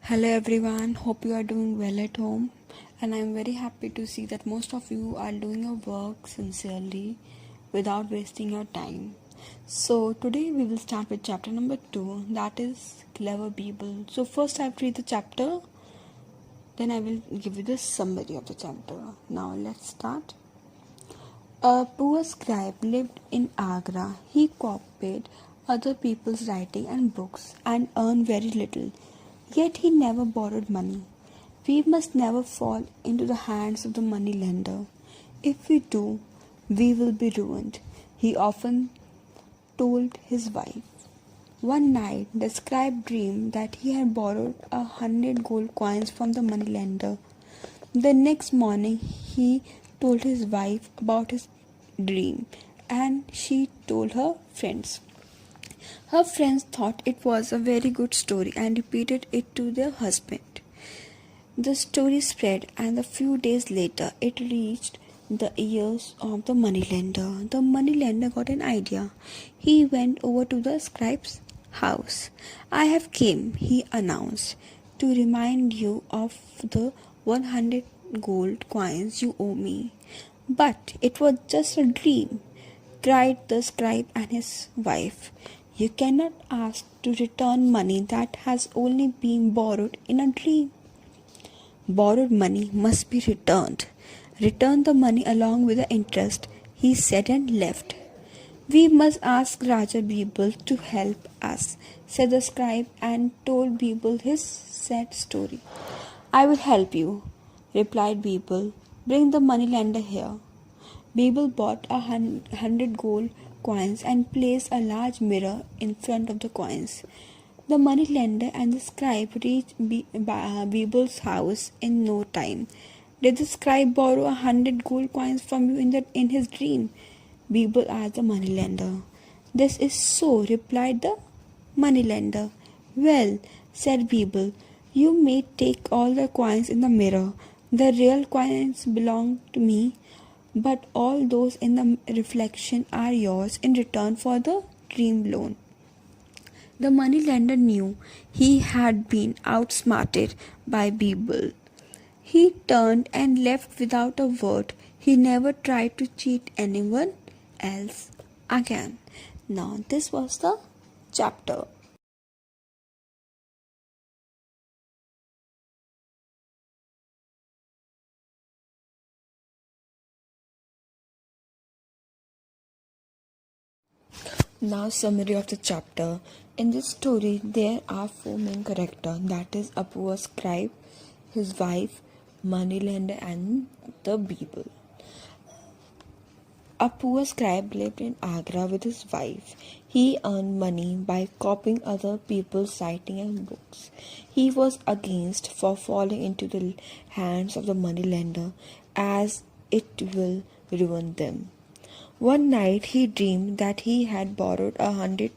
Hello everyone, hope you are doing well at home, and I am very happy to see that most of you are doing your work sincerely without wasting your time. So today we will start with chapter number 2, that is Clever People. So first I have to read the chapter, then I will give you the summary of the chapter. Now let's start. A poor scribe lived in Agra. He copied other people's writing and books and earned very little. Yet he never borrowed money. We must never fall into the hands of the money lender. If we do, we will be ruined, he often told his wife. One night, the scribe dreamed that he had borrowed 100 gold coins from the moneylender. The next morning, he told his wife about his dream, and she told her friends. Her friends thought it was a very good story and repeated it to their husband. The story spread, and a few days later it reached the ears of the moneylender. The moneylender got an idea. He went over to the scribe's house. "I have came," he announced, "to remind you of the 100 gold coins you owe me." "But it was just a dream," cried the scribe and his wife. "You cannot ask to return money that has only been borrowed in a dream. Borrowed money must be returned. Return the money along with the interest," he said and left. "We must ask Raja Birbal to help us," said the scribe, and told Birbal his sad story. "I will help you," replied Birbal. "Bring the moneylender here." Birbal bought 100 gold coins and placed a large mirror in front of the coins. The moneylender and the scribe reached Birbal's house in no time. "Did the scribe borrow 100 gold coins from you in his dream?" Birbal asked the moneylender. "This is so," replied the moneylender. "Well," said Birbal, "you may take all the coins in the mirror. The real coins belong to me, but all those in the reflection are yours in return for the dream loan." The moneylender knew he had been outsmarted by Birbal. He turned and left without a word. He never tried to cheat anyone else again. Now, this was the chapter. Now, summary of the chapter. In this story, there are four main characters, that is, a poor scribe, his wife, moneylender, and the Birbal. A poor scribe lived in Agra with his wife. He earned money by copying other people's writing and books. He was against for falling into the hands of the moneylender, as it will ruin them. One night he dreamed that he had borrowed 100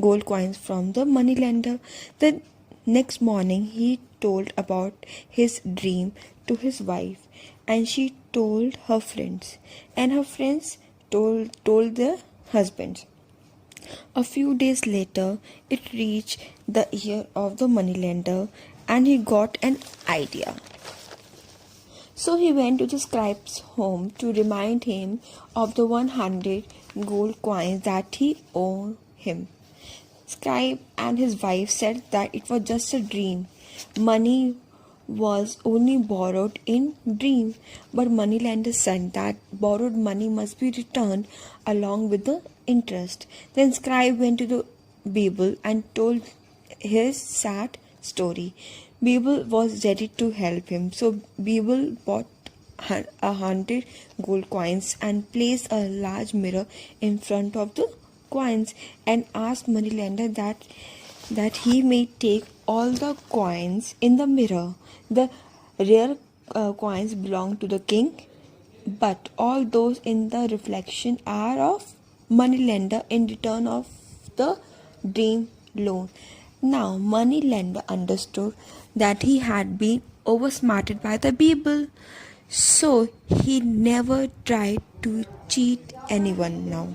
gold coins from the moneylender. The next morning he told about his dream to his wife, and she told her friends, and her friends told their husbands. A few days later it reached the ear of the moneylender, and he got an idea. So he went to the scribe's home to remind him of the 100 gold coins that he owed him. Scribe and his wife said that it was just a dream. Money was only borrowed in dream, but moneylender said that borrowed money must be returned along with the interest. Then scribe went to the Birbal and told his sad story. Birbal was ready to help him, so Birbal bought 100 gold coins and placed a large mirror in front of the coins, and asked moneylender that he may take all the coins in the mirror. The real coins belong to the king, but all those in the reflection are of moneylender in return of the dream loan. Now, moneylender understood that he had been oversmarted by the Birbal, so he never tried to cheat anyone now.